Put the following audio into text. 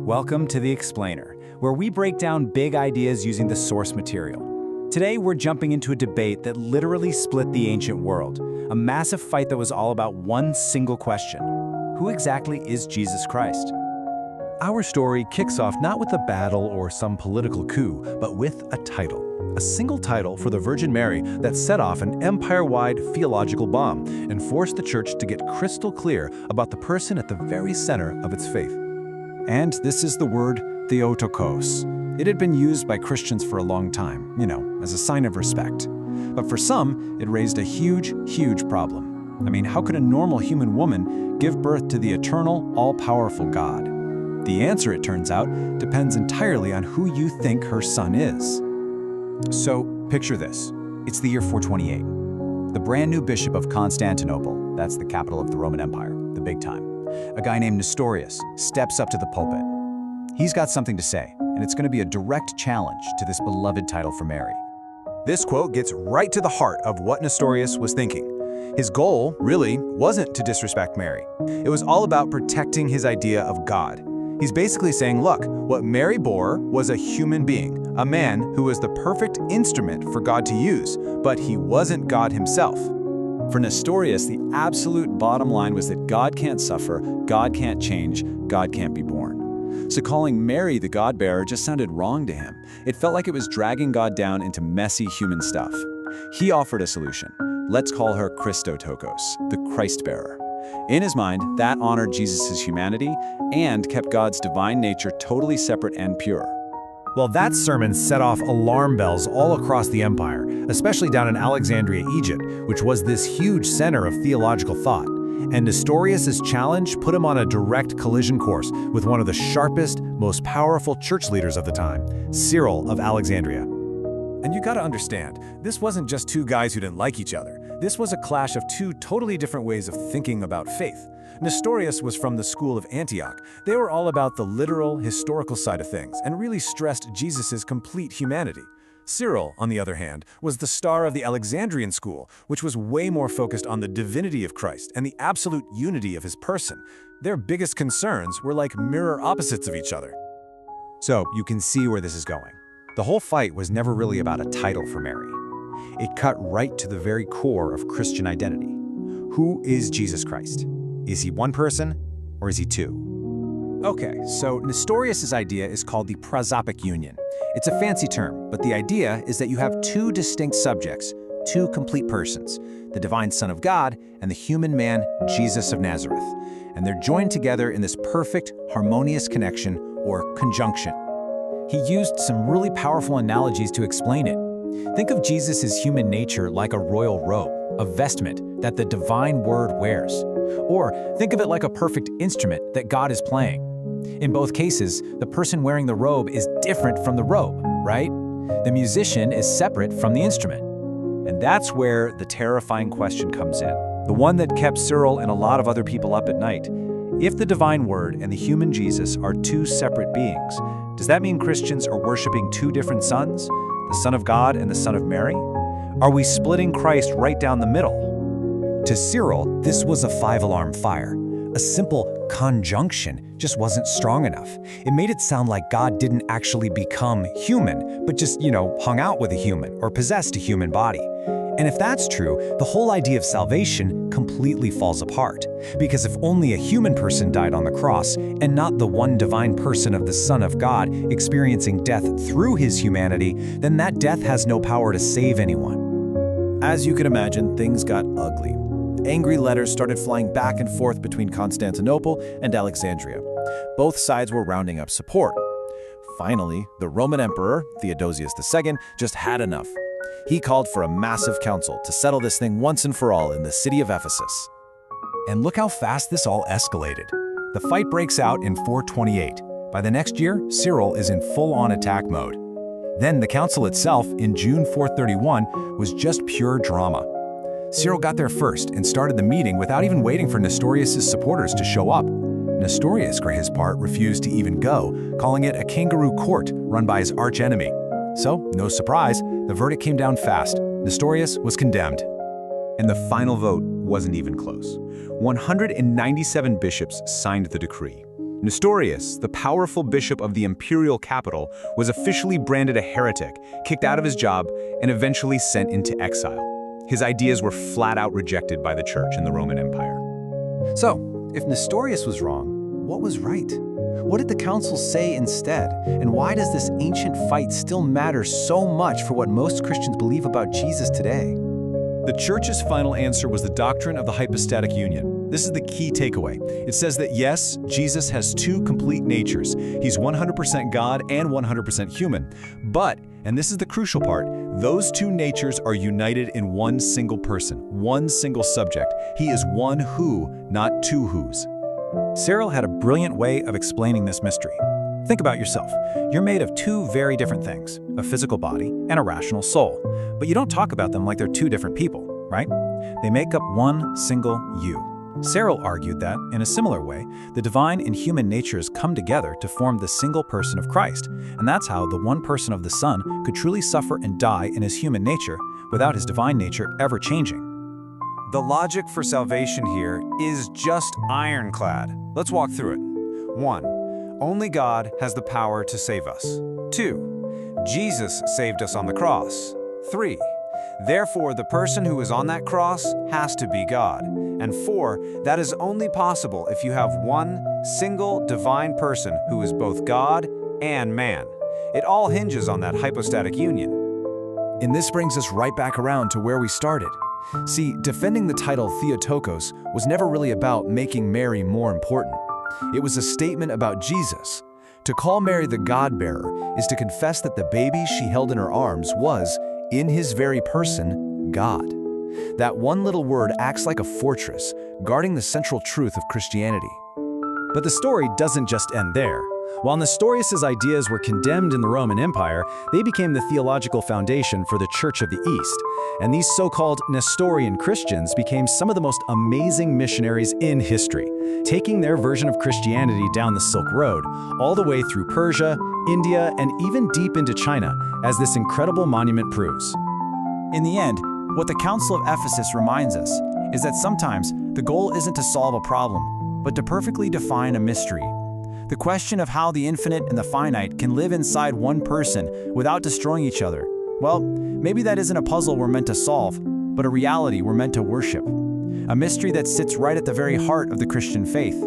Welcome to The Explainer, where we break down big ideas using the source material. Today, we're jumping into a debate that literally split the ancient world, a massive fight that was all about one single question: who exactly is Jesus Christ? Our story kicks off not with a battle or some political coup, but with a title. A single title for the Virgin Mary that set off an empire-wide theological bomb and forced the church to get crystal clear about the person at the very center of its faith. And this is the word Theotokos. It had been used by Christians for a long time, as a sign of respect. But for some, it raised a huge, huge problem. I mean, how could a normal human woman give birth to the eternal, all-powerful God? The answer, it turns out, depends entirely on who you think her son is. So, picture this. It's the year 428. The brand new bishop of Constantinople, that's the capital of the Roman Empire, the big time, a guy named Nestorius, steps up to the pulpit. He's got something to say, and it's going to be a direct challenge to this beloved title for Mary. This quote gets right to the heart of what Nestorius was thinking. His goal, really, wasn't to disrespect Mary. It was all about protecting his idea of God. He's basically saying, look, what Mary bore was a human being, a man who was the perfect instrument for God to use, but he wasn't God himself. For Nestorius, the absolute bottom line was that God can't suffer, God can't change, God can't be born. So calling Mary the God-bearer just sounded wrong to him. It felt like it was dragging God down into messy human stuff. He offered a solution. Let's call her Christotokos, the Christ-bearer. In his mind, that honored Jesus' humanity and kept God's divine nature totally separate and pure. Well, that sermon set off alarm bells all across the empire, especially down in Alexandria, Egypt, which was this huge center of theological thought. And Nestorius' challenge put him on a direct collision course with one of the sharpest, most powerful church leaders of the time, Cyril of Alexandria. And you gotta understand, this wasn't just two guys who didn't like each other. This was a clash of two totally different ways of thinking about faith. Nestorius was from the school of Antioch. They were all about the literal, historical side of things and really stressed Jesus' complete humanity. Cyril, on the other hand, was the star of the Alexandrian school, which was way more focused on the divinity of Christ and the absolute unity of his person. Their biggest concerns were like mirror opposites of each other. So you can see where this is going. The whole fight was never really about a title for Mary. It cut right to the very core of Christian identity. Who is Jesus Christ? Is he one person, or is he two? Okay, so Nestorius' idea is called the prosopic union. It's a fancy term, but the idea is that you have two distinct subjects, two complete persons, the divine Son of God and the human man, Jesus of Nazareth. And they're joined together in this perfect, harmonious connection, or conjunction. He used some really powerful analogies to explain it. Think of Jesus' human nature like a royal robe, a vestment that the divine word wears. Or think of it like a perfect instrument that God is playing. In both cases, the person wearing the robe is different from the robe, right? The musician is separate from the instrument. And that's where the terrifying question comes in, the one that kept Cyril and a lot of other people up at night. If the divine word and the human Jesus are two separate beings, does that mean Christians are worshiping two different sons, the Son of God and the Son of Mary? Are we splitting Christ right down the middle? To Cyril, this was a five-alarm fire. A simple conjunction just wasn't strong enough. It made it sound like God didn't actually become human, but just, hung out with a human or possessed a human body. And if that's true, the whole idea of salvation completely falls apart. Because if only a human person died on the cross, and not the one divine person of the Son of God experiencing death through his humanity, then that death has no power to save anyone. As you can imagine, things got ugly. Angry letters started flying back and forth between Constantinople and Alexandria. Both sides were rounding up support. Finally, the Roman Emperor, Theodosius II, just had enough. He called for a massive council to settle this thing once and for all in the city of Ephesus. And look how fast this all escalated. The fight breaks out in 428. By the next year, Cyril is in full-on attack mode. Then the council itself, in June 431, was just pure drama. Cyril got there first and started the meeting without even waiting for Nestorius' supporters to show up. Nestorius, for his part, refused to even go, calling it a kangaroo court run by his archenemy. So, no surprise, the verdict came down fast. Nestorius was condemned. And the final vote wasn't even close. 197 bishops signed the decree. Nestorius, the powerful bishop of the imperial capital, was officially branded a heretic, kicked out of his job, and eventually sent into exile. His ideas were flat out rejected by the church in the Roman Empire. So, if Nestorius was wrong, what was right? What did the council say instead? And why does this ancient fight still matter so much for what most Christians believe about Jesus today? The Church's final answer was the doctrine of the hypostatic union. This is the key takeaway. It says that yes, Jesus has two complete natures. He's 100% God and 100% human. But, and this is the crucial part, those two natures are united in one single person, one single subject. He is one who, not two who's. Cyril had a brilliant way of explaining this mystery. Think about yourself. You're made of two very different things, a physical body and a rational soul. But you don't talk about them like they're two different people, right? They make up one single you. Cyril argued that, in a similar way, the divine and human natures come together to form the single person of Christ, and that's how the one person of the Son could truly suffer and die in his human nature without his divine nature ever changing. The logic for salvation here is just ironclad. Let's walk through it. 1. Only God has the power to save us. 2. Jesus saved us on the cross. 3. Therefore, the person who is on that cross has to be God. And 4, that is only possible if you have one single divine person who is both God and man. It all hinges on that hypostatic union. And this brings us right back around to where we started. See, defending the title Theotokos was never really about making Mary more important. It was a statement about Jesus. To call Mary the God-bearer is to confess that the baby she held in her arms was, in his very person, God. That one little word acts like a fortress, guarding the central truth of Christianity. But the story doesn't just end there. While Nestorius' ideas were condemned in the Roman Empire, they became the theological foundation for the Church of the East. And these so-called Nestorian Christians became some of the most amazing missionaries in history, taking their version of Christianity down the Silk Road, all the way through Persia, India, and even deep into China, as this incredible monument proves. In the end, what the Council of Ephesus reminds us is that sometimes the goal isn't to solve a problem, but to perfectly define a mystery. The question of how the infinite and the finite can live inside one person without destroying each other. Well, maybe that isn't a puzzle we're meant to solve, but a reality we're meant to worship. A mystery that sits right at the very heart of the Christian faith.